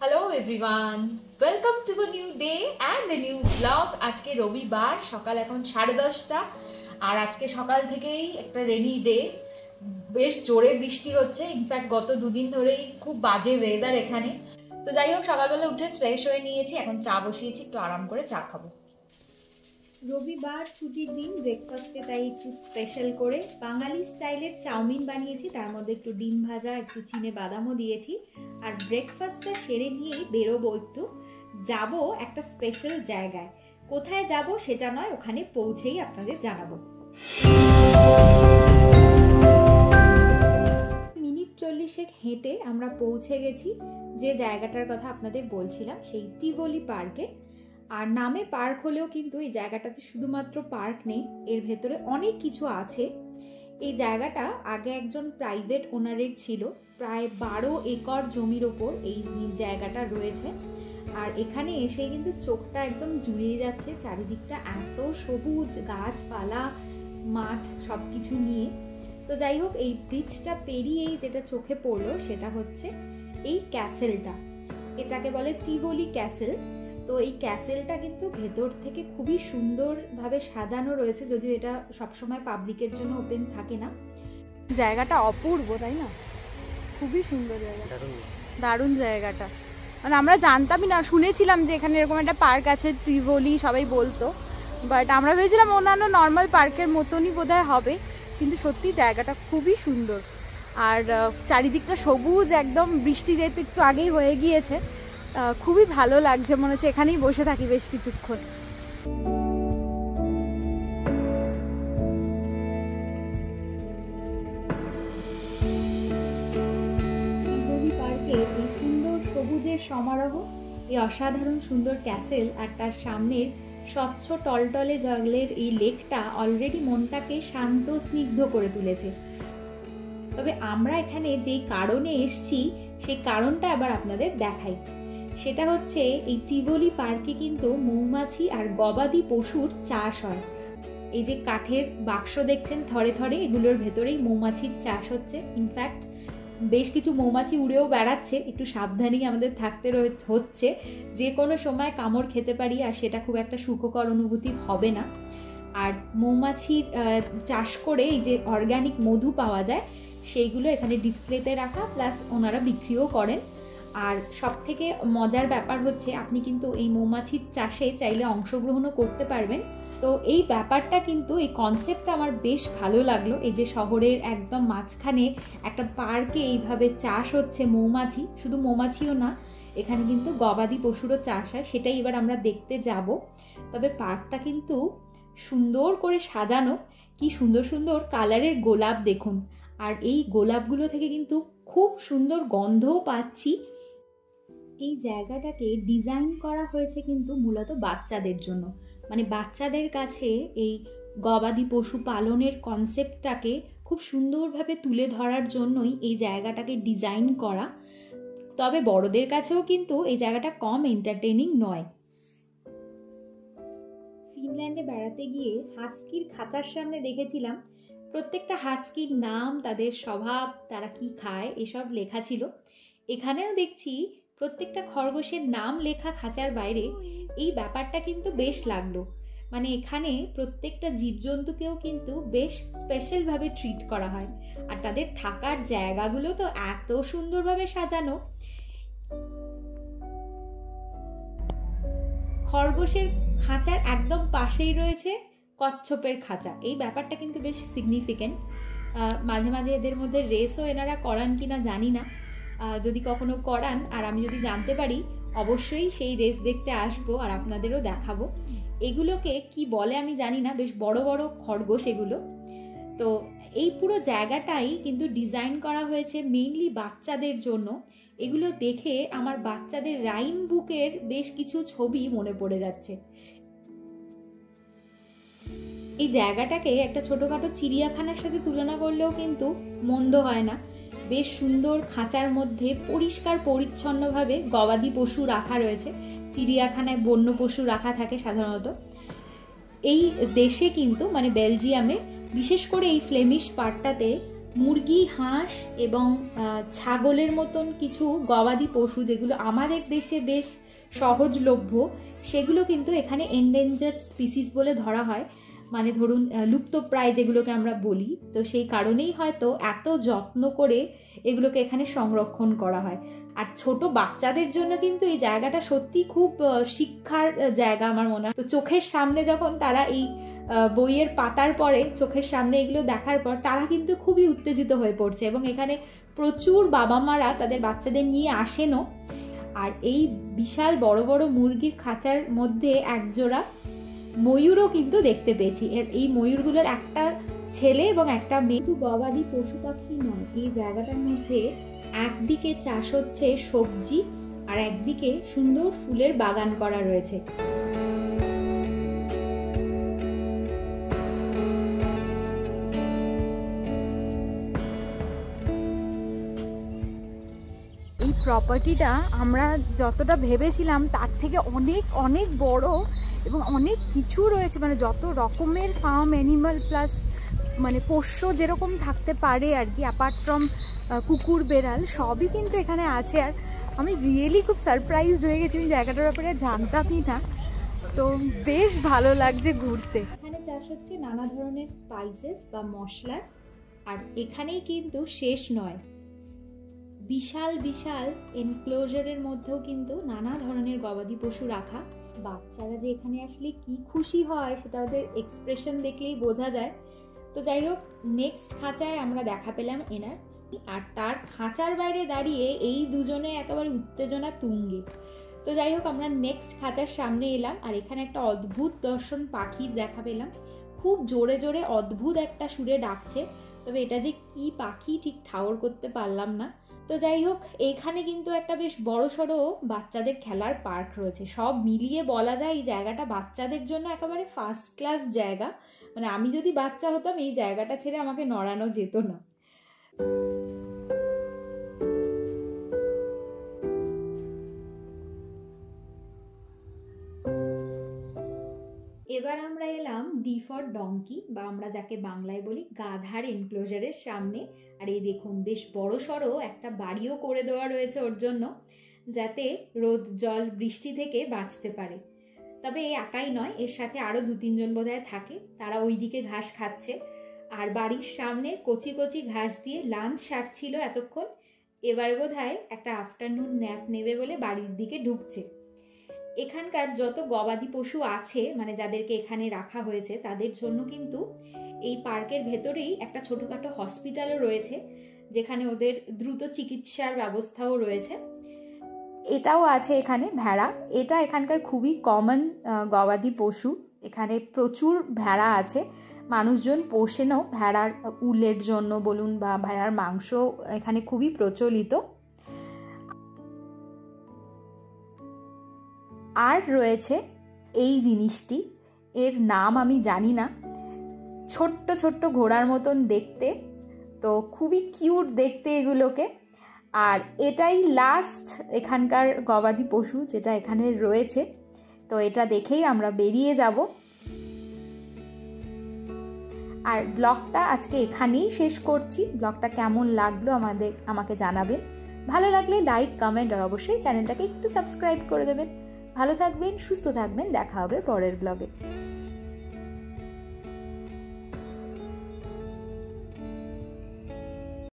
Hello everyone, welcome to a new day and a new blog. আজকে রবিবার, সকাল এখন 10:30, আর আজকে সকাল থেকেই একটা রেনি ডে। বেশ জোরে বৃষ্টি হচ্ছে, ইনফ্যাক্ট গত দুদিন ধরেই খুব বাজে ওয়েদার এখানে। তো যাই হোক, সকালবেলা উঠে ফ্রেশ হয়ে নিয়েছি, এখন চা বসিয়েছি, একটু আরাম করে চা খাবো। রবিবার ছুটির দিন, ব্রেকফাস্টে তাই একটু স্পেশাল করে বাঙালি স্টাইলের চাউমিন বানিয়েছি, তার মধ্যে একটু ডিম ভাজা, একটু চিনে বাদামও দিয়েছি। আর ব্রেকফাস্টটা সেরে নিয়েই বেরোবো, একটু যাব একটা স্পেশাল জায়গায়। কোথায় যাব সেটা নয়, ওখানে পৌঁছেই আপনাদের জানাবো। মিনিট 40 হেঁটে আমরা পৌঁছে গেছি যে জায়গাটার কথা আপনাদের বলছিলাম, সেই টিভোলি পার্কে। আর নামে পার্ক হলেও কিন্তু এই জায়গাটাতে শুধুমাত্র পার্ক নেই, এর ভেতরে অনেক কিছু আছে। এই জায়গাটা আগে একজন প্রাইভেট ওনারের ছিল, প্রায় 12 একর জমির ওপর এই জায়গাটা রয়েছে। আর এখানে এসে কিন্তু চোখটা একদম জুড়িয়ে যাচ্ছে, চারিদিকটা এত সবুজ, গাছপালা, মাঠ, সব কিছু নিয়ে। তো যাই হোক, এই ব্রিজটা পেরিয়েই যেটা চোখে পড়লো সেটা হচ্ছে এই ক্যাসেলটা। এটাকে বলে টিভোলি ক্যাসেল। তো এই ক্যাসেলটা কিন্তু ভেতর থেকে খুবই সুন্দরভাবে সাজানো রয়েছে, যদিও এটা সবসময় পাবলিকের জন্য ওপেন থাকে না। জায়গাটা অপূর্ব, তাই না? খুবই সুন্দর জায়গা, দারুণ জায়গাটা। মানে আমরা জানতামই না, শুনেছিলাম যে এখানে এরকম একটা পার্ক আছে টিভোলি, সবাই বলতো, বাট আমরা ভেবেছিলাম অন্যান্য নর্মাল পার্কের মতনই বোধহয় হবে, কিন্তু সত্যি জায়গাটা খুবই সুন্দর। আর চারিদিকটা সবুজ একদম, বৃষ্টি যেহেতু একটু আগেই হয়ে গিয়েছে, খুবই ভালো লাগছে, মনে হচ্ছে এখানেই বসে থাকি বেশ কিছুক্ষণ। পার্কে এই সুন্দর সবুজের সমারোহ, এই অসাধারণ সুন্দর ক্যাসেল আর তার সামনের স্বচ্ছ টলটলে জলের এই লেকটা অলরেডি মনটাকে শান্ত স্নিগ্ধ করে তুলেছে। তবে আমরা এখানে যেই কারণে এসছি সেই কারণটা আবার আপনাদের দেখাই। সেটা হচ্ছে এই টিভোলি পার্কে কিন্তু মৌমাছি আর গবাদি পশুর চাষ হয়। এই যে কাঠের বাক্স দেখছেন থরে থরে, এগুলোর ভেতরেই মৌমাছির চাষ হচ্ছে। ইনফ্যাক্ট বেশ কিছু মৌমাছি উড়েও বেড়াচ্ছে, একটু সাবধানেই আমাদের থাকতে হচ্ছে, যে কোনো সময় কামড় খেতে পারি, আর সেটা খুব একটা সুখকর অনুভূতি হবে না। আর মৌমাছির চাষ করে এই যে অর্গানিক মধু পাওয়া যায়, সেইগুলো এখানে ডিসপ্লেতে রাখা, প্লাস ওনারা বিক্রিও করেন। আর সব থেকে মজার ব্যাপার হচ্ছে আপনি কিন্তু এই মৌমাছির চাষে চাইলে অংশগ্রহণও করতে পারবেন। তো এই ব্যাপারটা কিন্তু, এই কনসেপ্টটা আমার বেশ ভালো লাগলো। এই যে শহরের একদম মাঝখানে একটা পার্কে এইভাবে চাষ হচ্ছে মৌমাছি, শুধু মৌমাছিও না, এখানে কিন্তু গবাদি পশুরও চাষ হয়, সেটাই এবার আমরা দেখতে যাব। তবে পার্কটা কিন্তু সুন্দর করে সাজানো, কি সুন্দর সুন্দর কালারের গোলাপ দেখুন। আর এই গোলাপগুলো থেকে কিন্তু খুব সুন্দর গন্ধও পাচ্ছি। এই জায়গাটাকে ডিজাইন করা হয়েছে কিন্তু মূলত বাচ্চাদের জন্য, মানে বাচ্চাদের কাছে এই গবাদি পশু পালনের কনসেপ্টটাকে খুব সুন্দরভাবে তুলে ধরার জন্যই এই জায়গাটাকে ডিজাইন করা। তবে বড়দের কাছেও কিন্তু এই জায়গাটা কম এন্টারটেইনিং নয়। ফিনল্যান্ডে বেড়াতে গিয়ে হাস্কির খাঁচার সামনে দেখেছিলাম প্রত্যেকটা হাস্কির নাম, তাদের স্বভাব, তারা কি খায়, এসব লেখা ছিল। এখানেও দেখছি প্রত্যেকটা খরগোশের নাম লেখা খাঁচার বাইরে। এই ব্যাপারটা কিন্তু বেশ লাগলো, মানে এখানে প্রত্যেকটা জীবজন্তুকেও কিন্তু বেশ স্পেশালভাবে ট্রিট করা হয়। আর তাদের থাকার জায়গাগুলো তো এত সুন্দরভাবে সাজানো। খরগোশের খাঁচার একদম পাশেই রয়েছে কচ্ছপের খাঁচা। এই ব্যাপারটা কিন্তু বেশ সিগনিফিকেন্ট। মাঝে মাঝে এদের মধ্যে রেসও এনারা করান কিনা জানি না, যদি কখনো করান আর আমি যদি জানতে পারি, অবশ্যই সেই রেস দেখতে আসবো আর আপনাদেরও দেখাবো। এগুলোকে কি বলে আমি জানি না, বেশ বড় বড় খরগোশ এগুলো। তো এই পুরো জায়গাটাই কিন্তু ডিজাইন করা হয়েছে মেইনলি বাচ্চাদের জন্য। এগুলো দেখে আমার বাচ্চাদের রাইম বুকের বেশ কিছু ছবি মনে পড়ে যাচ্ছে। এই জায়গাটাকে একটা ছোটখাটো চিড়িয়াখানার সাথে তুলনা করলেও কিন্তু মন্দ হয় না। বেশ সুন্দর খাঁচার মধ্যে পরিষ্কার পরিচ্ছন্নভাবে গবাদি পশু রাখা রয়েছে। চিড়িয়াখানায় বন্য পশু রাখা থাকে সাধারণত। এই দেশে কিন্তু, মানে বেলজিয়ামে, বিশেষ করে এই ফ্লেমিশ পার্টটাতে মুরগি, হাঁস এবং ছাগলের মতন কিছু গবাদি পশু যেগুলো আমাদের দেশে বেশ সহজলভ্য, সেগুলো কিন্তু এখানে এন্ডেঞ্জার্ড স্পিসিস বলে ধরা হয়, মানে ধরুন লুপ্তপ্রায় যেগুলোকে আমরা বলি। তো সেই কারণেই হয়তো এত যত্ন করে এগুলোকে এখানে সংরক্ষণ করা হয়। আর ছোট বাচ্চাদের জন্য কিন্তু এই জায়গাটা সত্যি খুব শিক্ষার জায়গা আমার মনে হয়। তো চোখের সামনে যখন তারা এই বইয়ের পাতার পরে চোখের সামনে এগুলো দেখার পর তারা কিন্তু খুবই উত্তেজিত হয়ে পড়ছে, এবং এখানে প্রচুর বাবা মারা তাদের বাচ্চাদের নিয়ে আসেনও। আর এই বিশাল বড় বড় মুরগির খাঁচার মধ্যে একজোড়া ময়ূরও কিন্তু দেখতে পেয়েছি। এই ময়ূরগুলোর একটা ছেলে এবং একটা মেয়ে। শুধু গবাদি পশু পাখি নয়, এই জায়গাটার মধ্যে একদিকে চাষ হচ্ছে সবজি আর একদিকে সুন্দর ফুলের বাগান করা রয়েছে। এই প্রপার্টিটা আমরা যতটা ভেবেছিলাম তার থেকে অনেক অনেক বড় এবং অনেক কিছু রয়েছে, মানে যত রকমের ফার্ম অ্যানিমাল প্লাস মানে পোষ্য যেরকম থাকতে পারে আর কি, অ্যাপার্ট ফ্রম কুকুর বেড়াল সবই কিন্তু এখানে আছে। আর আমি রিয়েলি খুব সারপ্রাইজড হয়ে গেছি, ওই জায়গাটার ব্যাপারে জানতামই না, তো বেশ ভালো লাগছে ঘুরতে। এখানে চাষ হচ্ছে নানা ধরনের স্পাইসেস বা মশলার, আর এখানেই কিন্তু শেষ নয়, বিশাল বিশাল এনক্লোজারের মধ্যেও কিন্তু নানা ধরনের গবাদি পশু রাখা। বাচ্চারা যে এখানে আসলে কি খুশি হয় সেটা ওদের এক্সপ্রেশন দেখলেই বোঝা যায়। তো যাই হোক, নেক্সট খাঁচায় আমরা দেখা পেলাম এনার, আর তার খাঁচার বাইরে দাঁড়িয়ে এই দুজনে একেবারে উত্তেজনা তুঙ্গে। তো যাই হোক, আমরা নেক্সট খাঁচার সামনে এলাম, আর এখানে একটা অদ্ভুত দর্শন পাখির দেখা পেলাম। খুব জোরে জোরে অদ্ভুত একটা সুরে ডাকছে, তবে এটা যে কি পাখি ঠিক ঠাউর করতে পারলাম না। তো যাই হোক, এখানে কিন্তু একটা বেশ বড়সড় বাচ্চাদের খেলার পার্ক রয়েছে। সব মিলিয়ে বলা যায় এই জায়গাটা বাচ্চাদের জন্য একেবারে ফার্স্ট ক্লাস জায়গা। মানে আমি যদি বাচ্চা হতাম এই জায়গাটা ছেড়ে আমাকে নড়ানো যেত না। এবার আমরা এলাম ডি ফর ডঙ্কি, বা আমরা যাকে বাংলায় বলি গাধার এনক্লোজারের সামনে। আর এই দেখুন, বেশ বড় সড়ো একটা বাড়িও করে দেওয়া রয়েছে ওর জন্য, যাতে রোদ জল বৃষ্টি থেকে বাঁচতে পারে। তবে একাই নয়, এর সাথে আরও 2-3 জন বোধহয় থাকে, তারা ওইদিকে ঘাস খাচ্ছে। আর বাড়ির সামনে কচি কচি ঘাস দিয়ে লাঞ্চ সারছিল এতক্ষণ, এবার বোধহয় একটা আফটারনুন ন্যাপ নেবে বলে বাড়ির দিকে ঢুকছে। এখানকার যত গবাদি পশু আছে, মানে যাদেরকে এখানে রাখা হয়েছে, তাদের জন্য কিন্তু এই পার্কের ভেতরেই একটা ছোটখাটো হসপিটালও রয়েছে, যেখানে ওদের দ্রুত চিকিৎসার ব্যবস্থাও রয়েছে। এটাও আছে এখানে ভেড়া, এটা এখানকার খুবই কমন গবাদি পশু। এখানে প্রচুর ভেড়া আছে, মানুষজন পোষেনও ভেড়ার উলের জন্য বলুন বা ভেড়ার মাংস এখানে খুবই প্রচলিত। আর রয়েছে এই জিনিসটি, এর নাম আমি জানি না, ছোট্ট ছোট্ট ঘোড়ার মতন দেখতে, তো খুবই কিউট দেখতে এগুলোকে। আর এটাই লাস্ট এখানকার গবাদি পশু যেটা এখানে রয়েছে, তো এটা দেখেই আমরা বেরিয়ে যাব। আর ব্লগটা আজকে এখানেই শেষ করছি। ব্লগটা কেমন লাগলো আমাকে জানাবেন। ভালো লাগলে লাইক, কমেন্ট আর অবশ্যই চ্যানেলটাকে একটু সাবস্ক্রাইব করে দেবেন। ভালো থাকবেন, সুস্থ থাকবেন, দেখা হবে পরের ব্লগে।